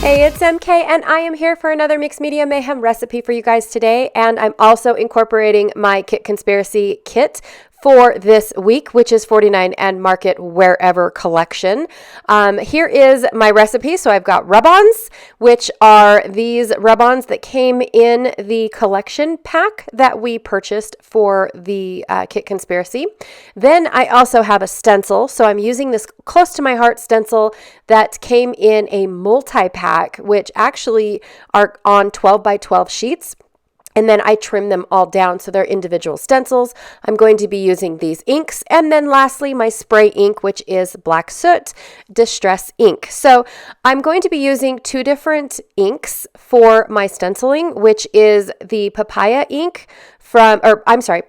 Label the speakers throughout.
Speaker 1: Hey, it's MK, and I am here for another Mixed Media Mayhem recipe for you guys today, and I'm also incorporating my Kit Conspiracy kit for this week, which is 49 and Market Wherever collection. Here is my recipe. So I've got rub-ons, which are these rub-ons that came in the collection pack that we purchased for the Kit Conspiracy. Then I also have a stencil. So I'm using this close to my heart stencil that came in a multi-pack, which actually are on 12 by 12 sheets. And then I trim them all down so they're individual stencils. I'm going to be using these inks. And then lastly, my spray ink, which is Black Soot Distress ink. So I'm going to be using two different inks for my stenciling, which is the papaya ink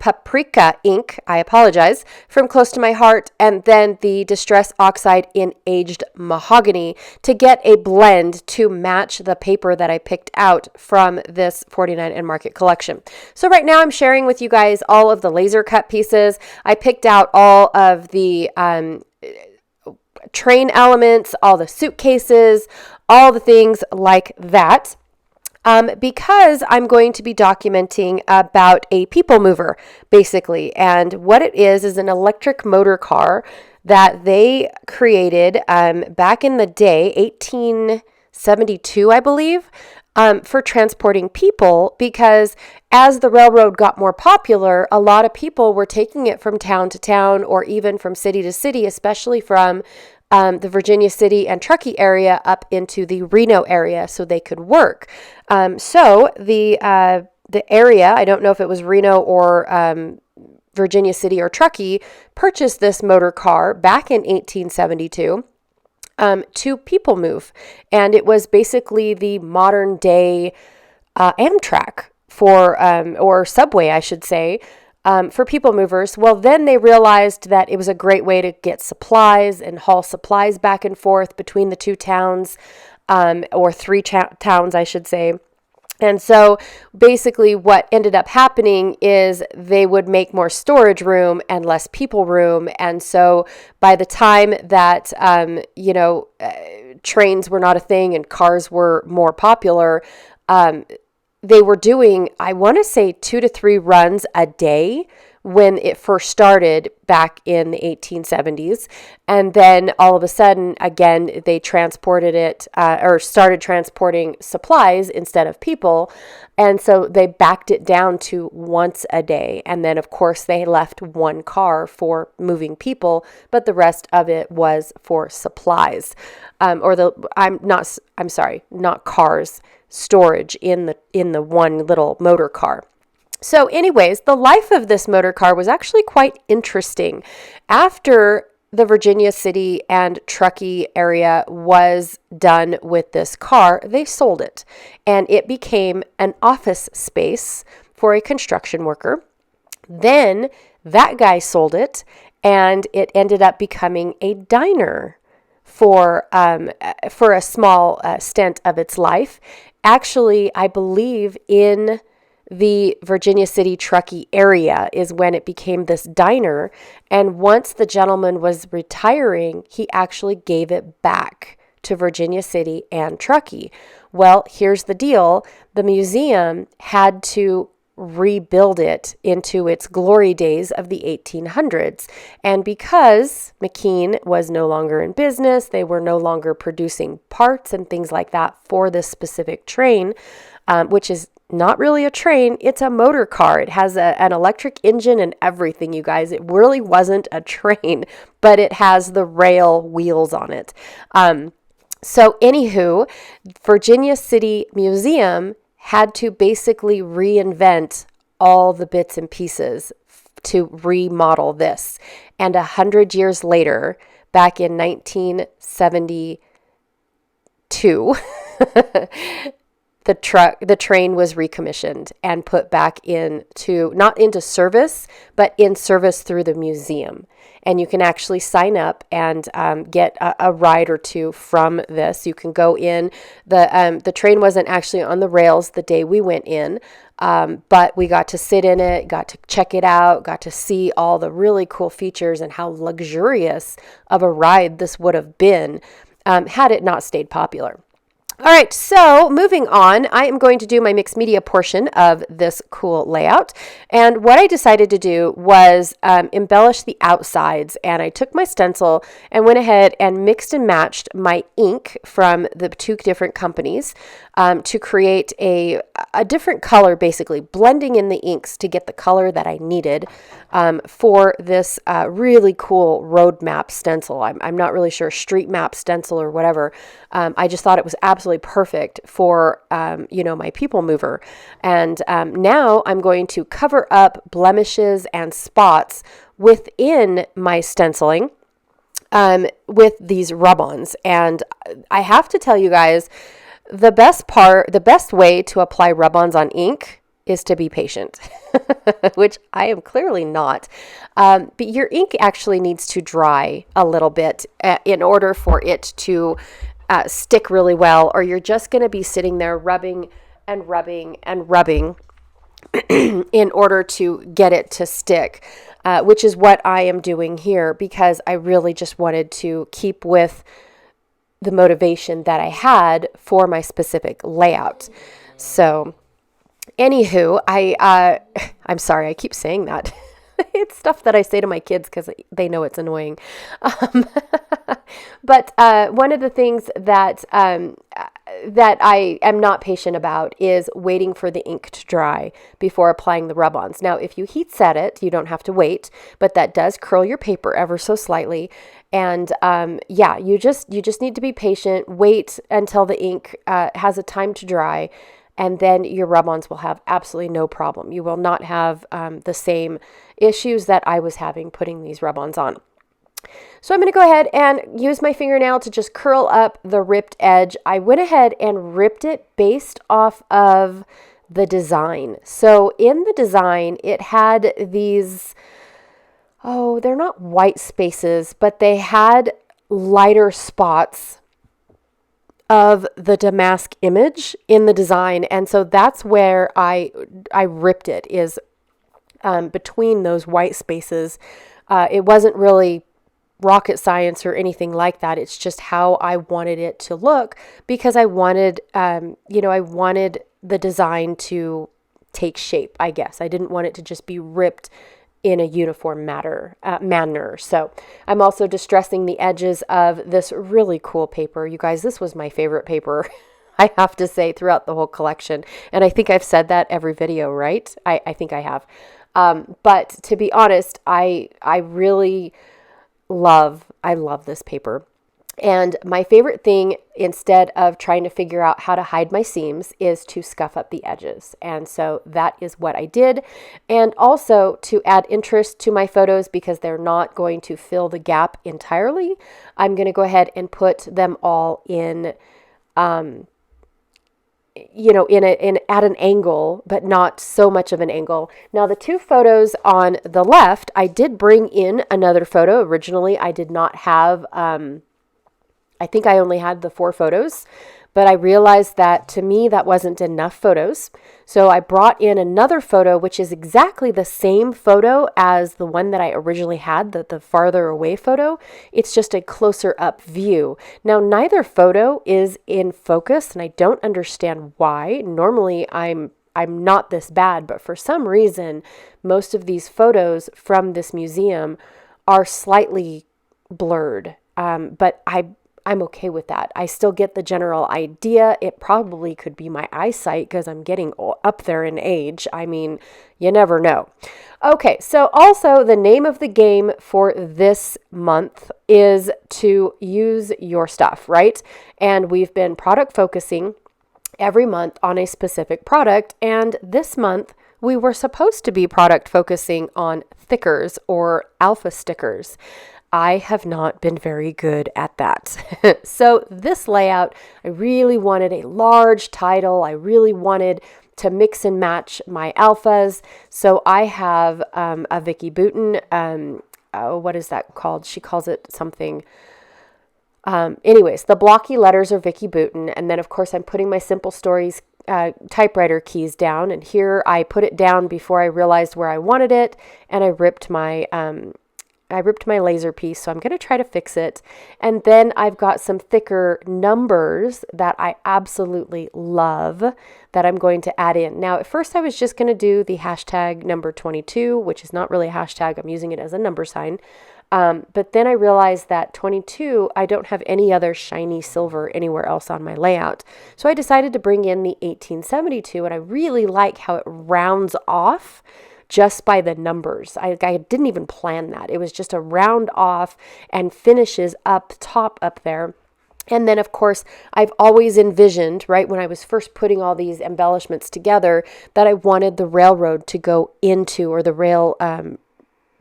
Speaker 1: paprika ink, I apologize, from Close to My Heart, and then the Distress Oxide in Aged Mahogany to get a blend to match the paper that I picked out from this 49 and Market collection. So right now I'm sharing with you guys all of the laser cut pieces. I picked out all of the train elements, all the suitcases, all the things like that. Because I'm going to be documenting about a people mover, basically. And what it is an electric motor car that they created back in the day, 1872, I believe, for transporting people, because as the railroad got more popular, a lot of people were taking it from town to town or even from city to city, especially from the Virginia City and Truckee area up into the Reno area so they could work. So the area, I don't know if it was Reno or Virginia City or Truckee, purchased this motor car back in 1872 to people move. And it was basically the modern day Amtrak or subway, I should say, for people movers. Well, then they realized that it was a great way to get supplies and haul supplies back and forth between the two towns, or three towns, I should say. And so basically what ended up happening is they would make more storage room and less people room. And so by the time that, trains were not a thing and cars were more popular, they were doing, I want to say 2 to 3 runs a day when it first started back in the 1870s. And then all of a sudden, again, they transported it or started transporting supplies instead of people. And so they backed it down to once a day. And then, of course, they left one car for moving people, but the rest of it was for supplies. Not cars, storage in the one little motor car. So anyways, the life of this motor car was actually quite interesting. After the Virginia City and Truckee area was done with this car, they sold it, and it became an office space for a construction worker. Then that guy sold it, and it ended up becoming a diner for a small stint of its life. Actually, I believe in the Virginia City Truckee area is when it became this diner. And once the gentleman was retiring, he actually gave it back to Virginia City and Truckee. Well, here's the deal. The museum had to rebuild it into its glory days of the 1800s. And because McKeen was no longer in business, they were no longer producing parts and things like that for this specific train, which is not really a train, it's a motor car. It has an electric engine and everything, you guys. It really wasn't a train, but it has the rail wheels on it. So anywho, Virginia City Museum had to basically reinvent all the bits and pieces to remodel this. And 100 years later, back in 1972, the train was recommissioned and put back not into service, but in service through the museum. And you can actually sign up and get a ride or two from this. You can go in. The train wasn't actually on the rails the day we went in, but we got to sit in it, got to check it out, got to see all the really cool features and how luxurious of a ride this would have been had it not stayed popular. All right, so moving on, I am going to do my mixed media portion of this cool layout. And what I decided to do was embellish the outsides. And I took my stencil and went ahead and mixed and matched my ink from the two different companies to create a different color, basically blending in the inks to get the color that I needed for this really cool roadmap stencil. I'm not really sure, street map stencil or whatever. I just thought it was absolutely perfect for, my people mover. And now I'm going to cover up blemishes and spots within my stenciling with these rub-ons. And I have to tell you guys, the best way to apply rub-ons on ink is to be patient, which I am clearly not. But your ink actually needs to dry a little bit in order for it to stick really well, or you're just going to be sitting there rubbing and rubbing and rubbing in order to get it to stick, which is what I am doing here because I really just wanted to keep with the motivation that I had for my specific layout. So anywho, I'm sorry, I keep saying that. It's stuff that I say to my kids because they know it's annoying. But one of the things that I am not patient about is waiting for the ink to dry before applying the rub-ons. Now, if you heat set it, you don't have to wait, but that does curl your paper ever so slightly. And you just need to be patient. Wait until the ink has a time to dry. And then your rub-ons will have absolutely no problem. You will not have the same issues that I was having putting these rub-ons on. So I'm going to go ahead and use my fingernail to just curl up the ripped edge. I went ahead and ripped it based off of the design. So in the design, it had these, they're not white spaces, but they had lighter spots of the damask image in the design. And so that's where I ripped it, is between those white spaces. It wasn't really rocket science or anything like that. It's just how I wanted it to look because I wanted, I wanted the design to take shape, I guess. I didn't want it to just be ripped in a uniform manner. So I'm also distressing the edges of this really cool paper. You guys, this was my favorite paper, I have to say, throughout the whole collection. And I think I've said that every video, right? I think I have. But to be honest, I really love this paper. And my favorite thing, instead of trying to figure out how to hide my seams, is to scuff up the edges. And so that is what I did. And also to add interest to my photos, because they're not going to fill the gap entirely, I'm going to go ahead and put them all in, at an angle, but not so much of an angle. Now, the two photos on the left, I did bring in another photo. Originally, I did not have, I think I only had the 4 photos, but I realized that to me that wasn't enough photos. So I brought in another photo, which is exactly the same photo as the one that I originally had, the farther away photo. It's just a closer up view. Now, neither photo is in focus, and I don't understand why. Normally I'm not this bad, but for some reason, most of these photos from this museum are slightly blurred. But I'm okay with that. I still get the general idea. It probably could be my eyesight because I'm getting up there in age. I mean, you never know. Okay, so also the name of the game for this month is to use your stuff, right? And we've been product focusing every month on a specific product. And this month, we were supposed to be product focusing on thickers or alpha stickers. I have not been very good at that. So this layout, I really wanted a large title. I really wanted to mix and match my alphas. So I have a Vicky Bouton. What is that called? She calls it something. Anyways, the blocky letters are Vicky Bouton. And then, of course, I'm putting my Simple Stories typewriter keys down. And here I put it down before I realized where I wanted it. And I ripped my I ripped my laser piece, so I'm going to try to fix it. And then I've got some thicker numbers that I absolutely love that I'm going to add in. Now, at first I was just going to do the hashtag number 22, which is not really a hashtag. I'm using it as a number sign. But then I realized that 22, I don't have any other shiny silver anywhere else on my layout. So I decided to bring in the 1872, and I really like how it rounds off just by the numbers. I didn't even plan that. It was just a round off and finishes up top up there. And then, of course, I've always envisioned, right, when I was first putting all these embellishments together, that I wanted the railroad to go into, or the rail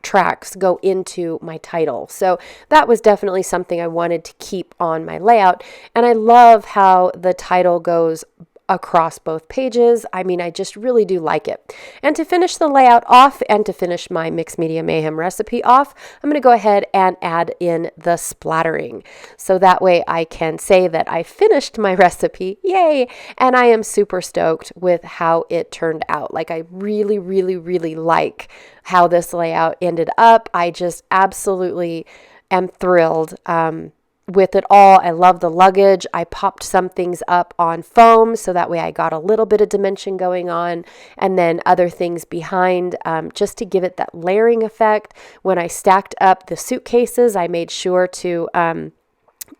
Speaker 1: tracks go into my title. So that was definitely something I wanted to keep on my layout. And I love how the title goes across both pages. I mean, I just really do like it. And to finish the layout off and to finish my Mixed Media Mayhem recipe off, I'm going to go ahead and add in the splattering. So that way I can say that I finished my recipe. Yay! And I am super stoked with how it turned out. Like, I really, really, really like how this layout ended up. I just absolutely am thrilled with it all. I love the luggage. I popped some things up on foam so that way I got a little bit of dimension going on, and then other things behind just to give it that layering effect. When I stacked up the suitcases, I made sure to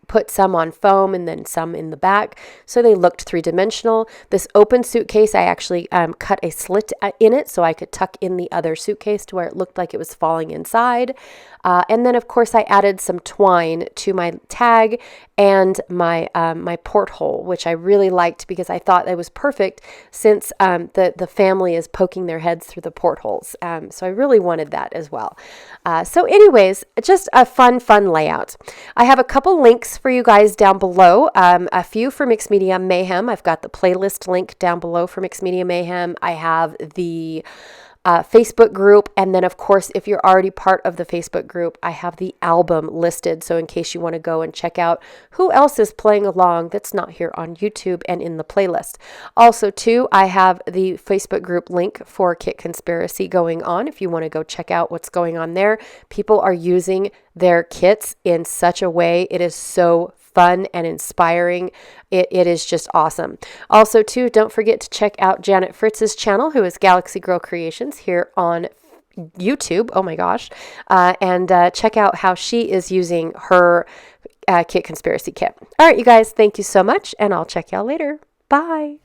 Speaker 1: put some on foam and then some in the back so they looked three-dimensional. This open suitcase, I actually cut a slit in it so I could tuck in the other suitcase to where it looked like it was falling inside. And then, of course, I added some twine to my tag and my my porthole, which I really liked because I thought it was perfect since the family is poking their heads through the portholes. So I really wanted that as well. So anyways, just a fun layout. I have a couple links for you guys down below. A few for Mixed Media Mayhem. I've got the playlist link down below for Mixed Media Mayhem. I have the Facebook group. And then, of course, if you're already part of the Facebook group, I have the album listed. So in case you want to go and check out who else is playing along that's not here on YouTube and in the playlist. Also, too, I have the Facebook group link for Kit Conspiracy going on. If you want to go check out what's going on there, people are using their kits in such a way. It is so fun and inspiring. It is just awesome. Also, too, don't forget to check out Janet Fritz's channel, who is Galaxy Girl Creations here on YouTube. Oh my gosh. And check out how she is using her Kit Conspiracy kit. All right, you guys, thank you so much, and I'll check y'all later. Bye.